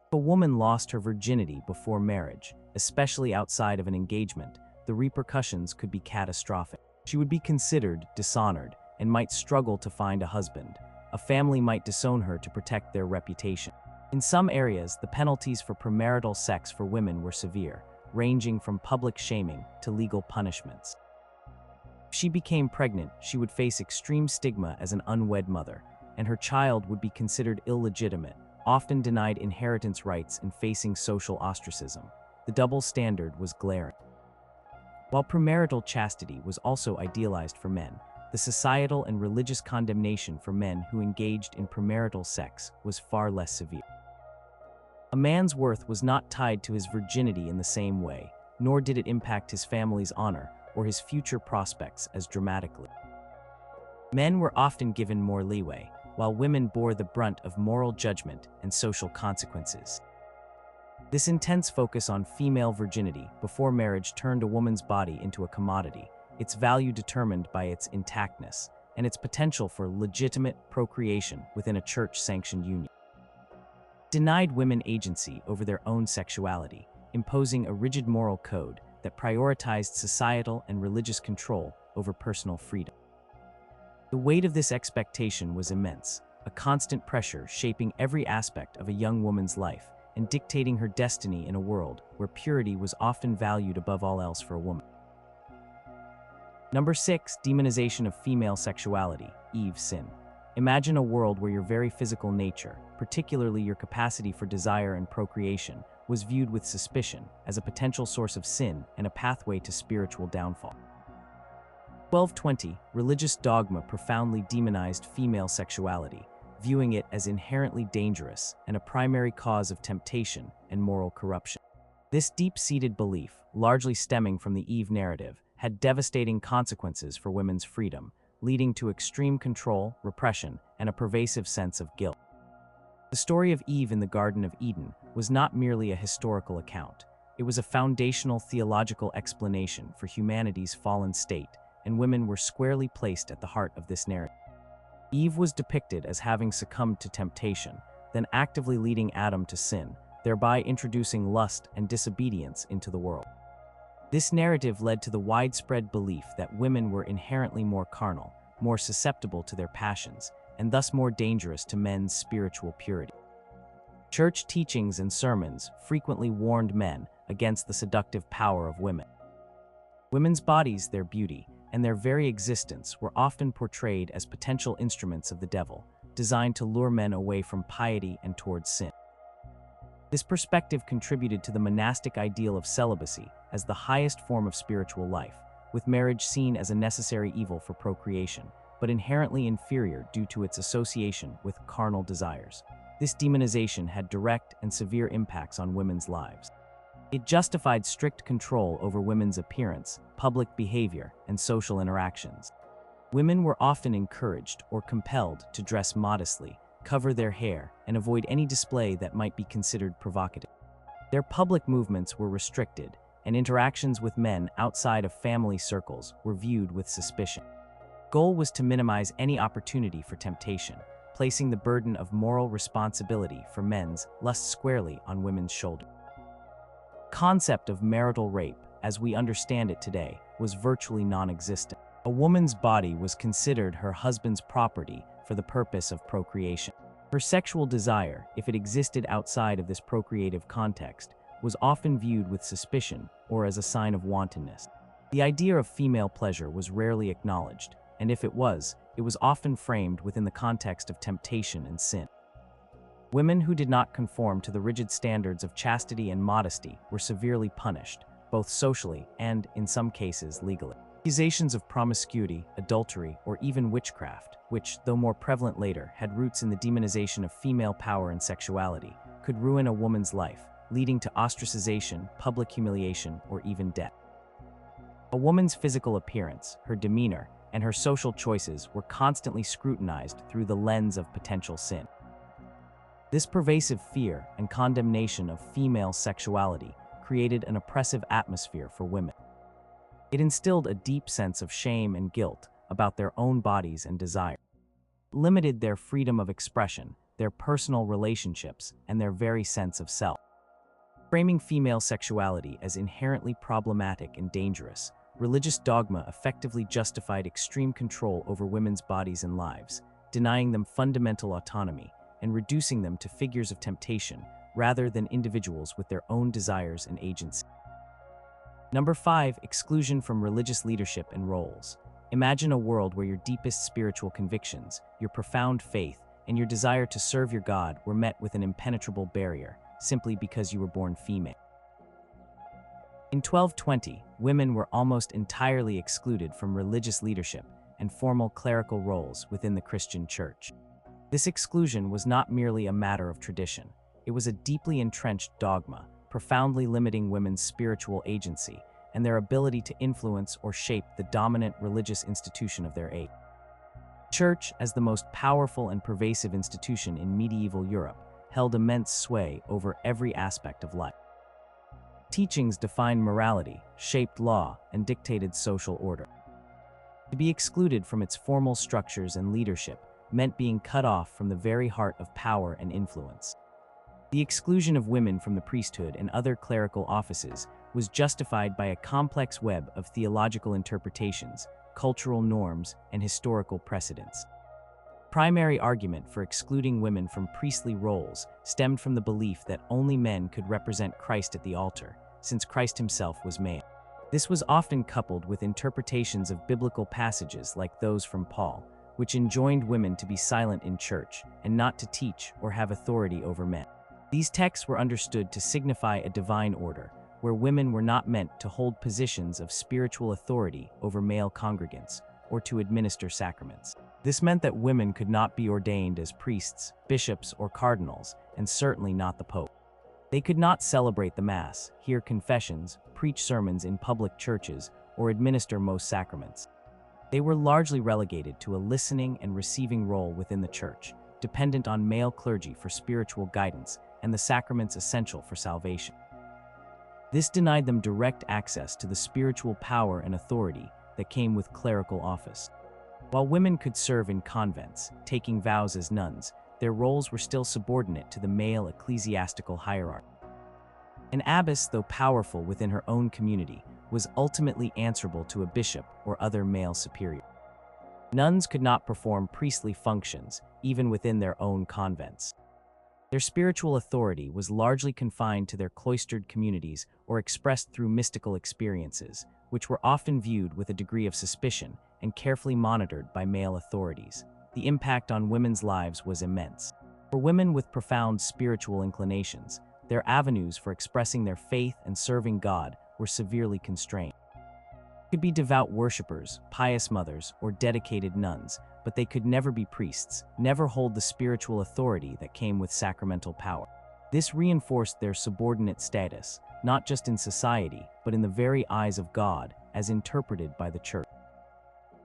[SPEAKER 1] If a woman lost her virginity before marriage, especially outside of an engagement, the repercussions could be catastrophic. She would be considered dishonored and might struggle to find a husband. A family might disown her to protect their reputation. In some areas, the penalties for premarital sex for women were severe, ranging from public shaming to legal punishments. If she became pregnant, she would face extreme stigma as an unwed mother, and her child would be considered illegitimate, often denied inheritance rights and facing social ostracism. The double standard was glaring. While premarital chastity was also idealized for men, the societal and religious condemnation for men who engaged in premarital sex was far less severe. A man's worth was not tied to his virginity in the same way, nor did it impact his family's honor or his future prospects as dramatically. Men were often given more leeway, while women bore the brunt of moral judgment and social consequences. This intense focus on female virginity before marriage turned a woman's body into a commodity, its value determined by its intactness, and its potential for legitimate procreation within a church-sanctioned union. Denied women agency over their own sexuality, imposing a rigid moral code that prioritized societal and religious control over personal freedom. The weight of this expectation was immense, a constant pressure shaping every aspect of a young woman's life and dictating her destiny in a world where purity was often valued above all else for a woman. Number 6, demonization of female sexuality, Eve's sin. Imagine a world where your very physical nature, particularly your capacity for desire and procreation, was viewed with suspicion as a potential source of sin and a pathway to spiritual downfall. 1220, religious dogma profoundly demonized female sexuality, viewing it as inherently dangerous and a primary cause of temptation and moral corruption. This deep-seated belief, largely stemming from the Eve narrative, had devastating consequences for women's freedom, leading to extreme control, repression, and a pervasive sense of guilt. The story of Eve in the Garden of Eden was not merely a historical account. It was a foundational theological explanation for humanity's fallen state, and women were squarely placed at the heart of this narrative. Eve was depicted as having succumbed to temptation, then actively leading Adam to sin, thereby introducing lust and disobedience into the world. This narrative led to the widespread belief that women were inherently more carnal, more susceptible to their passions, and thus more dangerous to men's spiritual purity. Church teachings and sermons frequently warned men against the seductive power of women. Women's bodies, their beauty, and their very existence were often portrayed as potential instruments of the devil, designed to lure men away from piety and towards sin. This perspective contributed to the monastic ideal of celibacy as the highest form of spiritual life, with marriage seen as a necessary evil for procreation, but inherently inferior due to its association with carnal desires. This demonization had direct and severe impacts on women's lives. It justified strict control over women's appearance, public behavior, and social interactions. Women were often encouraged or compelled to dress modestly, cover their hair, and avoid any display that might be considered provocative. Their public movements were restricted, and interactions with men outside of family circles were viewed with suspicion. The goal was to minimize any opportunity for temptation, placing the burden of moral responsibility for men's lust squarely on women's shoulders. The concept of marital rape, as we understand it today, was virtually non-existent. A woman's body was considered her husband's property for the purpose of procreation. Her sexual desire, if it existed outside of this procreative context, was often viewed with suspicion or as a sign of wantonness. The idea of female pleasure was rarely acknowledged, and if it was often framed within the context of temptation and sin. Women who did not conform to the rigid standards of chastity and modesty were severely punished, both socially and, in some cases, legally. Accusations of promiscuity, adultery, or even witchcraft, which, though more prevalent later, had roots in the demonization of female power and sexuality, could ruin a woman's life, leading to ostracization, public humiliation, or even death. A woman's physical appearance, her demeanor, and her social choices were constantly scrutinized through the lens of potential sin. This pervasive fear and condemnation of female sexuality created an oppressive atmosphere for women. It instilled a deep sense of shame and guilt about their own bodies and desires. limited their freedom of expression, their personal relationships, and their very sense of self. Framing female sexuality as inherently problematic and dangerous, religious dogma effectively justified extreme control over women's bodies and lives, denying them fundamental autonomy and reducing them to figures of temptation rather than individuals with their own desires and agency. Number 5. Exclusion from religious leadership and roles. Imagine a world where your deepest spiritual convictions, your profound faith, and your desire to serve your God were met with an impenetrable barrier, simply because you were born female. In 1220, women were almost entirely excluded from religious leadership and formal clerical roles within the Christian Church. This exclusion was not merely a matter of tradition. It was a deeply entrenched dogma, profoundly limiting women's spiritual agency and their ability to influence or shape the dominant religious institution of their age. The Church, as the most powerful and pervasive institution in medieval Europe, held immense sway over every aspect of life. Teachings defined morality, shaped law, and dictated social order. To be excluded from its formal structures and leadership meant being cut off from the very heart of power and influence. The exclusion of women from the priesthood and other clerical offices was justified by a complex web of theological interpretations, cultural norms, and historical precedents. The primary argument for excluding women from priestly roles stemmed from the belief that only men could represent Christ at the altar, since Christ himself was male. This was often coupled with interpretations of biblical passages like those from Paul, which enjoined women to be silent in church and not to teach or have authority over men. These texts were understood to signify a divine order, where women were not meant to hold positions of spiritual authority over male congregants or to administer sacraments. This meant that women could not be ordained as priests, bishops, or cardinals, and certainly not the Pope. They could not celebrate the Mass, hear confessions, preach sermons in public churches, or administer most sacraments. They were largely relegated to a listening and receiving role within the Church, dependent on male clergy for spiritual guidance and the sacraments essential for salvation. This denied them direct access to the spiritual power and authority that came with clerical office. While women could serve in convents, taking vows as nuns, their roles were still subordinate to the male ecclesiastical hierarchy. An abbess, though powerful within her own community, was ultimately answerable to a bishop or other male superior. Nuns could not perform priestly functions, even within their own convents. Their spiritual authority was largely confined to their cloistered communities or expressed through mystical experiences, which were often viewed with a degree of suspicion and carefully monitored by male authorities. The impact on women's lives was immense. For women with profound spiritual inclinations, their avenues for expressing their faith and serving God were severely constrained. They could be devout worshippers, pious mothers, or dedicated nuns, but they could never be priests, never hold the spiritual authority that came with sacramental power. This reinforced their subordinate status, not just in society, but in the very eyes of God, as interpreted by the Church.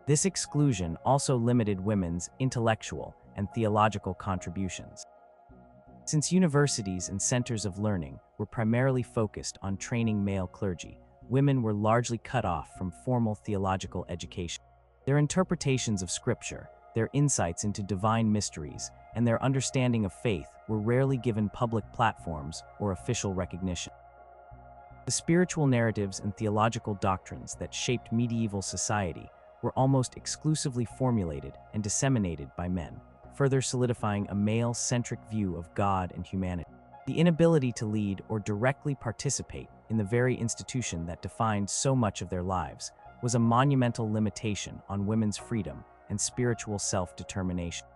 [SPEAKER 1] This exclusion also limited women's intellectual and theological contributions. Since universities and centers of learning were primarily focused on training male clergy, women were largely cut off from formal theological education. Their interpretations of Scripture, their insights into divine mysteries, and their understanding of faith were rarely given public platforms or official recognition. The spiritual narratives and theological doctrines that shaped medieval society were almost exclusively formulated and disseminated by men, further solidifying a male-centric view of God and humanity. The inability to lead or directly participate in the very institution that defined so much of their lives was a monumental limitation on women's freedom and spiritual self-determination.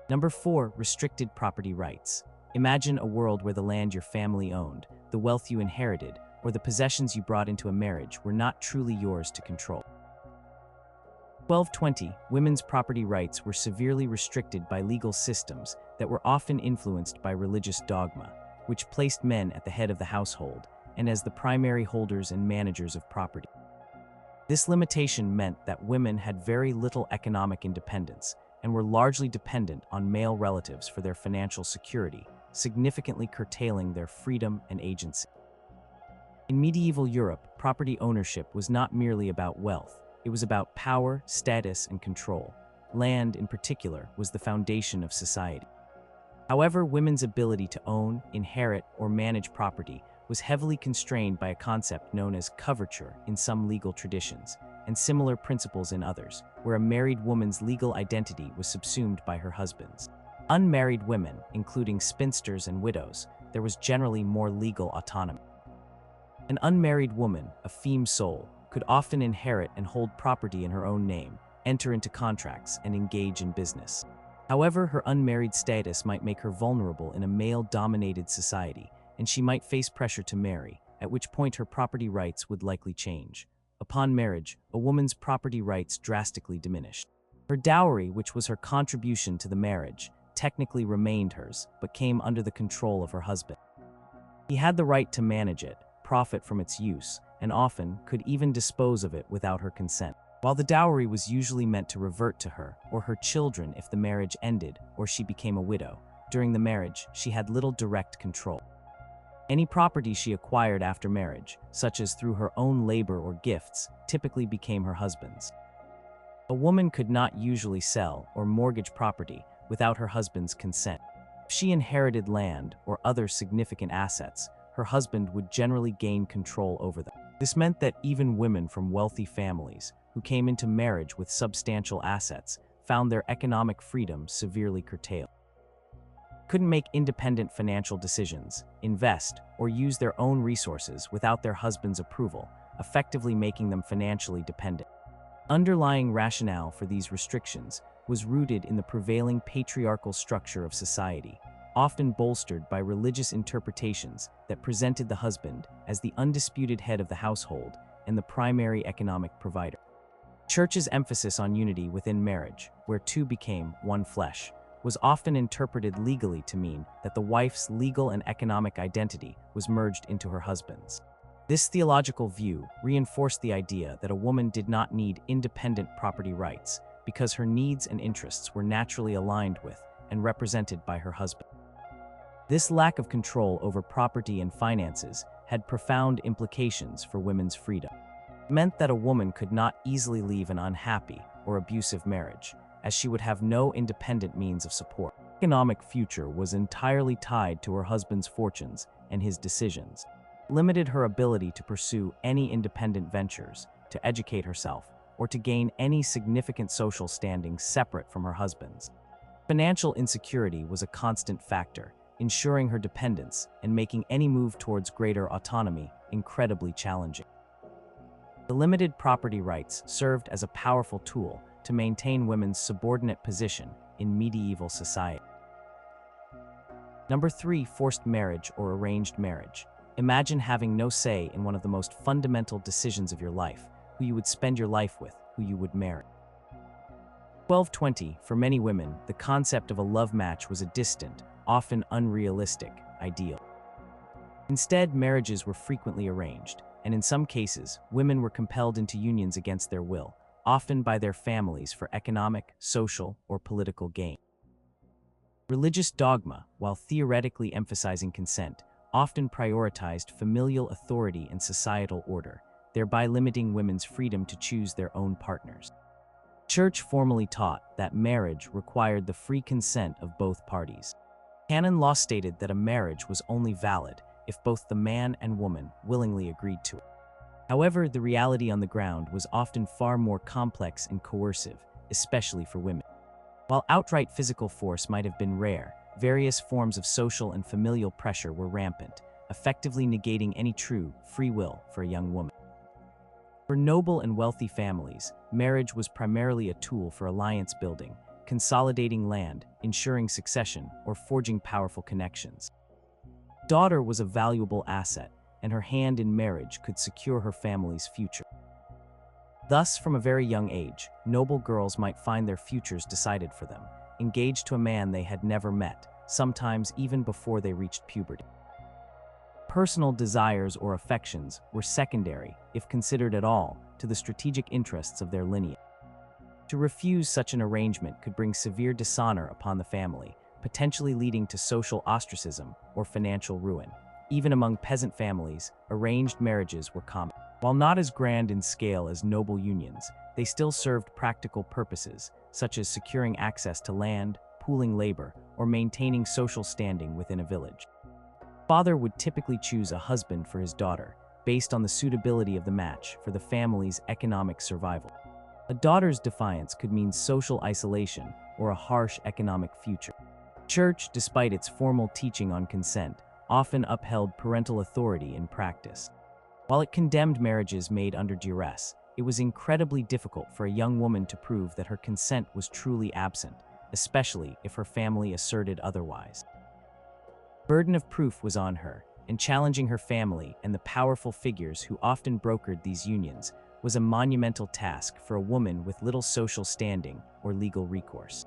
[SPEAKER 1] Number 4. Restricted property rights. Imagine a world where the land your family owned, the wealth you inherited, or the possessions you brought into a marriage were not truly yours to control. In 1220, women's property rights were severely restricted by legal systems that were often influenced by religious dogma, which placed men at the head of the household and as the primary holders and managers of property. This limitation meant that women had very little economic independence and were largely dependent on male relatives for their financial security, significantly curtailing their freedom and agency. In medieval Europe, property ownership was not merely about wealth, it was about power, status, and control. land in particular was the foundation of society. However, women's ability to own, inherit, or manage property was heavily constrained by a concept known as coverture in some legal traditions, and similar principles in others, where a married woman's legal identity was subsumed by her husband's. Unmarried women, including spinsters and widows, there was generally more legal autonomy. An unmarried woman, a femme soul, could often inherit and hold property in her own name, enter into contracts, and engage in business. However, her unmarried status might make her vulnerable in a male-dominated society, and she might face pressure to marry, at which point her property rights would likely change. Upon marriage, a woman's property rights drastically diminished. Her dowry, which was her contribution to the marriage, technically remained hers, but came under the control of her husband. He had the right to manage it, profit from its use, and often could even dispose of it without her consent. While the dowry was usually meant to revert to her or her children if the marriage ended or she became a widow, during the marriage she had little direct control. Any property she acquired after marriage, such as through her own labor or gifts, typically became her husband's. A woman could not usually sell or mortgage property without her husband's consent. If she inherited land or other significant assets, her husband would generally gain control over them. This meant that even women from wealthy families who came into marriage with substantial assets found their economic freedom severely curtailed. Couldn't make independent financial decisions, invest, or use their own resources without their husband's approval, effectively making them financially dependent. Underlying rationale for these restrictions was rooted in the prevailing patriarchal structure of society, often bolstered by religious interpretations that presented the husband as the undisputed head of the household and the primary economic provider. Church's emphasis on unity within marriage, where two became one flesh, was often interpreted legally to mean that the wife's legal and economic identity was merged into her husband's. This theological view reinforced the idea that a woman did not need independent property rights because her needs and interests were naturally aligned with and represented by her husband. This lack of control over property and finances had profound implications for women's freedom. It meant that a woman could not easily leave an unhappy or abusive marriage, as she would have no independent means of support. Her economic future was entirely tied to her husband's fortunes and his decisions. It limited her ability to pursue any independent ventures, to educate herself, or to gain any significant social standing separate from her husband's. Financial insecurity was a constant factor, ensuring her dependence and making any move towards greater autonomy incredibly challenging. The limited property rights served as a powerful tool to maintain women's subordinate position in medieval society. Number 3, forced marriage or arranged marriage. Imagine having no say in one of the most fundamental decisions of your life, who you would spend your life with, who you would marry. 1220, for many women, the concept of a love match was a distant, often unrealistic, ideal. Instead, marriages were frequently arranged, and in some cases, women were compelled into unions against their will, often by their families for economic, social, or political gain. Religious dogma, while theoretically emphasizing consent, often prioritized familial authority and societal order, thereby limiting women's freedom to choose their own partners. The Church formally taught that marriage required the free consent of both parties. Canon law stated that a marriage was only valid if both the man and woman willingly agreed to it. However, the reality on the ground was often far more complex and coercive, especially for women. While outright physical force might have been rare, various forms of social and familial pressure were rampant, effectively negating any true free will for a young woman. For noble and wealthy families, marriage was primarily a tool for alliance building, consolidating land, ensuring succession, or forging powerful connections. Daughter was a valuable asset, and her hand in marriage could secure her family's future. Thus, from a very young age, noble girls might find their futures decided for them, engaged to a man they had never met, sometimes even before they reached puberty. Personal desires or affections were secondary, if considered at all, to the strategic interests of their lineage. To refuse such an arrangement could bring severe dishonor upon the family, potentially leading to social ostracism or financial ruin. Even among peasant families, arranged marriages were common. While not as grand in scale as noble unions, they still served practical purposes, such as securing access to land, pooling labor, or maintaining social standing within a village. Father would typically choose a husband for his daughter, based on the suitability of the match for the family's economic survival. A daughter's defiance could mean social isolation or a harsh economic future. Church, despite its formal teaching on consent, often upheld parental authority in practice. While it condemned marriages made under duress, it was incredibly difficult for a young woman to prove that her consent was truly absent, especially if her family asserted otherwise. The burden of proof was on her, and challenging her family and the powerful figures who often brokered these unions was a monumental task for a woman with little social standing or legal recourse.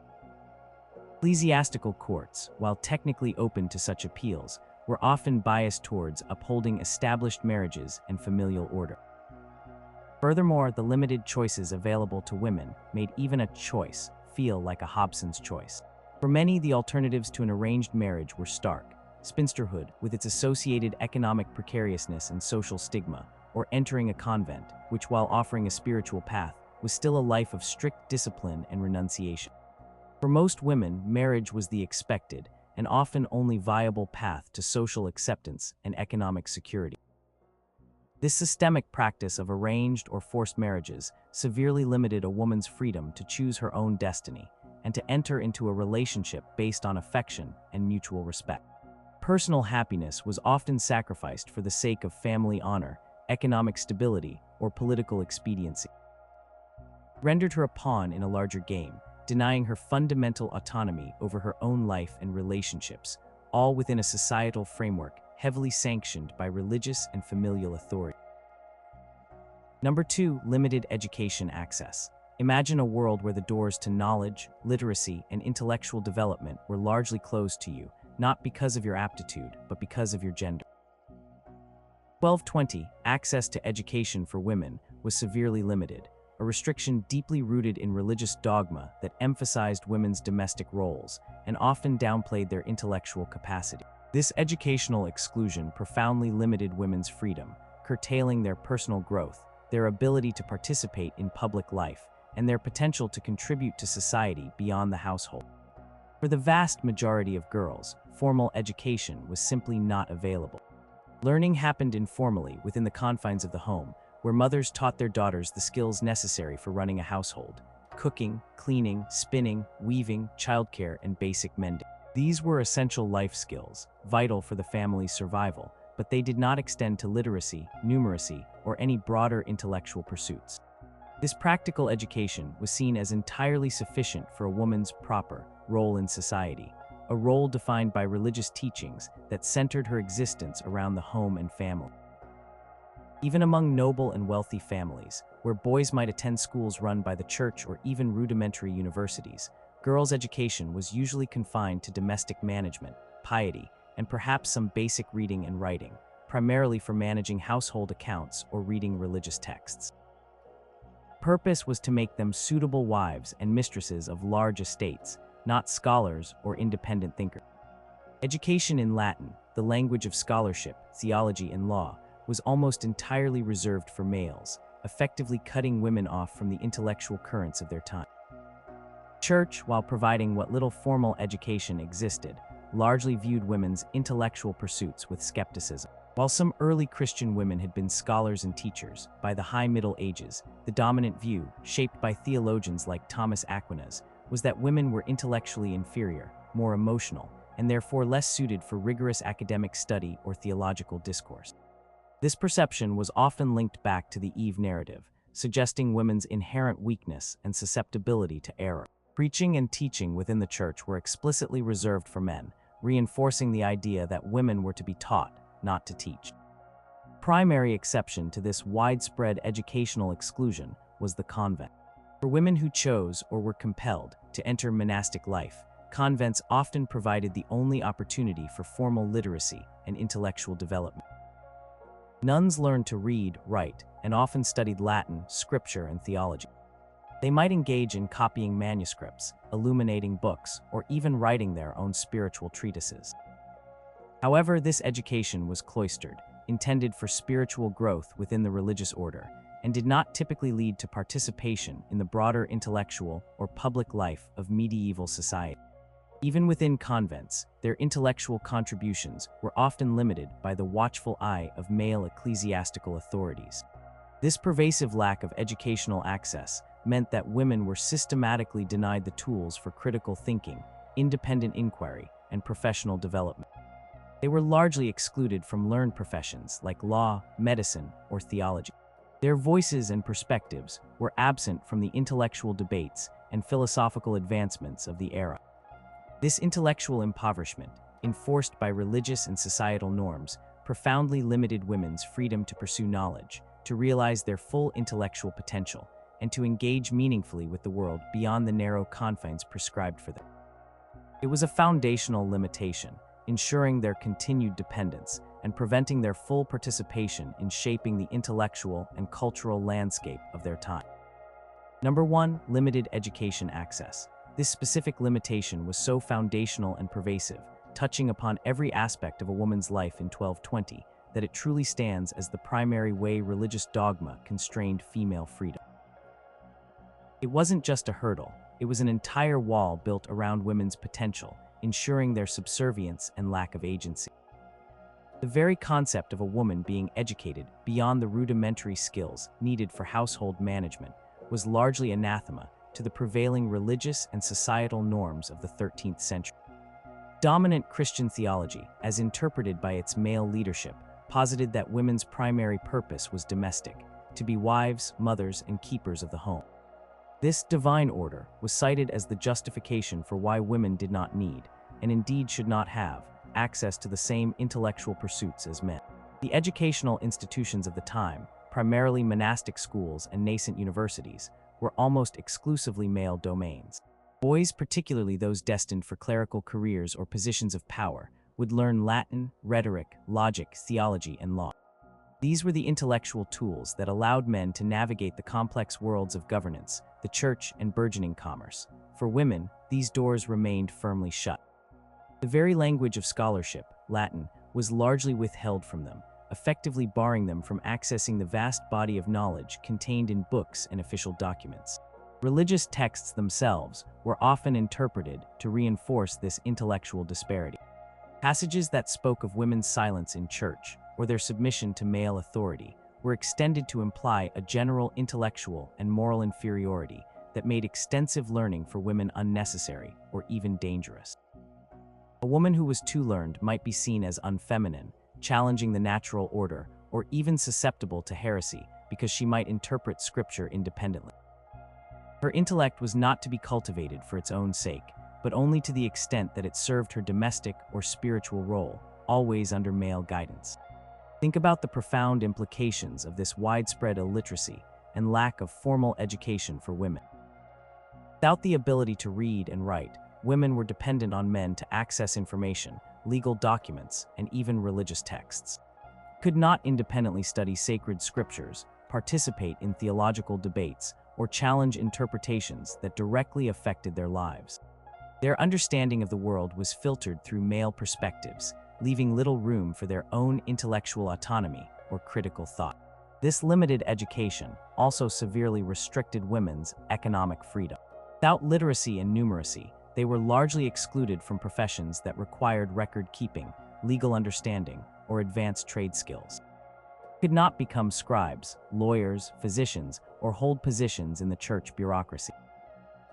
[SPEAKER 1] Ecclesiastical courts, while technically open to such appeals, were often biased towards upholding established marriages and familial order. Furthermore, the limited choices available to women made even a choice feel like a Hobson's choice. For many, the alternatives to an arranged marriage were stark: spinsterhood, with its associated economic precariousness and social stigma, or entering a convent, which, while offering a spiritual path, was still a life of strict discipline and renunciation. For most women, marriage was the expected and often only viable path to social acceptance and economic security. This systemic practice of arranged or forced marriages severely limited a woman's freedom to choose her own destiny and to enter into a relationship based on affection and mutual respect. Personal happiness was often sacrificed for the sake of family honor, economic stability, or political expediency. It rendered her a pawn in a larger game, denying her fundamental autonomy over her own life and relationships, all within a societal framework heavily sanctioned by religious and familial authority. Number 2, limited education access. Imagine a world where the doors to knowledge, literacy, and intellectual development were largely closed to you, not because of your aptitude, but because of your gender. 1220, access to education for women was severely limited, a restriction deeply rooted in religious dogma that emphasized women's domestic roles and often downplayed their intellectual capacity. This educational exclusion profoundly limited women's freedom, curtailing their personal growth, their ability to participate in public life, and their potential to contribute to society beyond the household. For the vast majority of girls, formal education was simply not available. Learning happened informally within the confines of the home, where mothers taught their daughters the skills necessary for running a household: cooking, cleaning, spinning, weaving, childcare, and basic mending. These were essential life skills, vital for the family's survival, but they did not extend to literacy, numeracy, or any broader intellectual pursuits. This practical education was seen as entirely sufficient for a woman's proper role in society, a role defined by religious teachings that centered her existence around the home and family. Even among noble and wealthy families, where boys might attend schools run by the church or even rudimentary universities, girls' education was usually confined to domestic management, piety, and perhaps some basic reading and writing, primarily for managing household accounts or reading religious texts. The purpose was to make them suitable wives and mistresses of large estates, not scholars or independent thinkers. Education in Latin, the language of scholarship, theology, and law, was almost entirely reserved for males, effectively cutting women off from the intellectual currents of their time. The church, while providing what little formal education existed, largely viewed women's intellectual pursuits with skepticism. While some early Christian women had been scholars and teachers, by the High Middle Ages, the dominant view, shaped by theologians like Thomas Aquinas, was that women were intellectually inferior, more emotional, and therefore less suited for rigorous academic study or theological discourse. This perception was often linked back to the Eve narrative, suggesting women's inherent weakness and susceptibility to error. Preaching and teaching within the church were explicitly reserved for men, reinforcing the idea that women were to be taught, not to teach. The primary exception to this widespread educational exclusion was the convent. For women who chose or were compelled to enter monastic life, convents often provided the only opportunity for formal literacy and intellectual development. Nuns learned to read, write, and often studied Latin, scripture, and theology. They might engage in copying manuscripts, illuminating books, or even writing their own spiritual treatises. However, this education was cloistered, intended for spiritual growth within the religious order, and did not typically lead to participation in the broader intellectual or public life of medieval society. Even within convents, their intellectual contributions were often limited by the watchful eye of male ecclesiastical authorities. This pervasive lack of educational access meant that women were systematically denied the tools for critical thinking, independent inquiry, and professional development. They were largely excluded from learned professions like law, medicine, or theology. Their voices and perspectives were absent from the intellectual debates and philosophical advancements of the era. This intellectual impoverishment, enforced by religious and societal norms, profoundly limited women's freedom to pursue knowledge, to realize their full intellectual potential, and to engage meaningfully with the world beyond the narrow confines prescribed for them. It was a foundational limitation, ensuring their continued dependence and preventing their full participation in shaping the intellectual and cultural landscape of their time. Number 1, limited education access. This specific limitation was so foundational and pervasive, touching upon every aspect of a woman's life in 1220, that it truly stands as the primary way religious dogma constrained female freedom. It wasn't just a hurdle, it was an entire wall built around women's potential, ensuring their subservience and lack of agency. The very concept of a woman being educated beyond the rudimentary skills needed for household management was largely anathema to the prevailing religious and societal norms of the 13th century. Dominant Christian theology, as interpreted by its male leadership, posited that women's primary purpose was domestic, to be wives, mothers, and keepers of the home. This divine order was cited as the justification for why women did not need, and indeed should not have, access to the same intellectual pursuits as men. The educational institutions of the time, primarily monastic schools and nascent universities, were almost exclusively male domains. Boys, particularly those destined for clerical careers or positions of power, would learn Latin, rhetoric, logic, theology, and law. These were the intellectual tools that allowed men to navigate the complex worlds of governance, the church, and burgeoning commerce. For women, these doors remained firmly shut. The very language of scholarship, Latin, was largely withheld from them, effectively barring them from accessing the vast body of knowledge contained in books and official documents. Religious texts themselves were often interpreted to reinforce this intellectual disparity. Passages that spoke of women's silence in church or their submission to male authority were extended to imply a general intellectual and moral inferiority that made extensive learning for women unnecessary or even dangerous. A woman who was too learned might be seen as unfeminine, challenging the natural order, or even susceptible to heresy because she might interpret scripture independently. Her intellect was not to be cultivated for its own sake, but only to the extent that it served her domestic or spiritual role, always under male guidance. Think about the profound implications of this widespread illiteracy and lack of formal education for women. Without the ability to read and write, women were dependent on men to access information, legal documents, and even religious texts. They could not independently study sacred scriptures, participate in theological debates, or challenge interpretations that directly affected their lives. Their understanding of the world was filtered through male perspectives, leaving little room for their own intellectual autonomy or critical thought. This limited education also severely restricted women's economic freedom. Without literacy and numeracy, they were largely excluded from professions that required record-keeping, legal understanding, or advanced trade skills. They could not become scribes, lawyers, physicians, or hold positions in the church bureaucracy.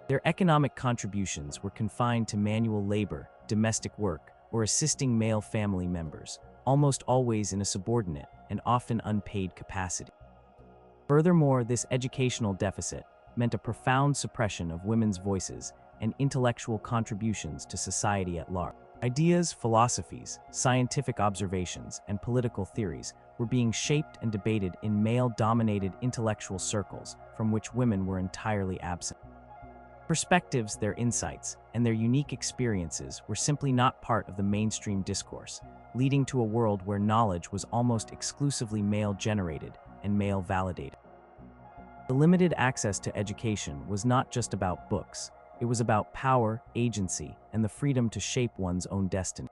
[SPEAKER 1] Their economic contributions were confined to manual labor, domestic work, or assisting male family members, almost always in a subordinate and often unpaid capacity. Furthermore, this educational deficit meant a profound suppression of women's voices and intellectual contributions to society at large. Ideas, philosophies, scientific observations, and political theories were being shaped and debated in male-dominated intellectual circles from which women were entirely absent. Perspectives, their insights, and their unique experiences were simply not part of the mainstream discourse, leading to a world where knowledge was almost exclusively male-generated and male-validated. The limited access to education was not just about books. It was about power, agency, and the freedom to shape one's own destiny.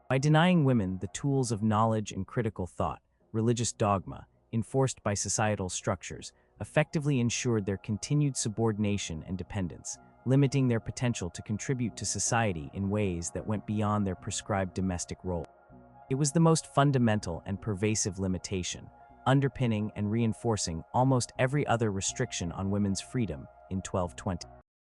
[SPEAKER 1] By denying women the tools of knowledge and critical thought, religious dogma, enforced by societal structures, effectively ensured their continued subordination and dependence, limiting their potential to contribute to society in ways that went beyond their prescribed domestic role. It was the most fundamental and pervasive limitation, underpinning and reinforcing almost every other restriction on women's freedom in 1220.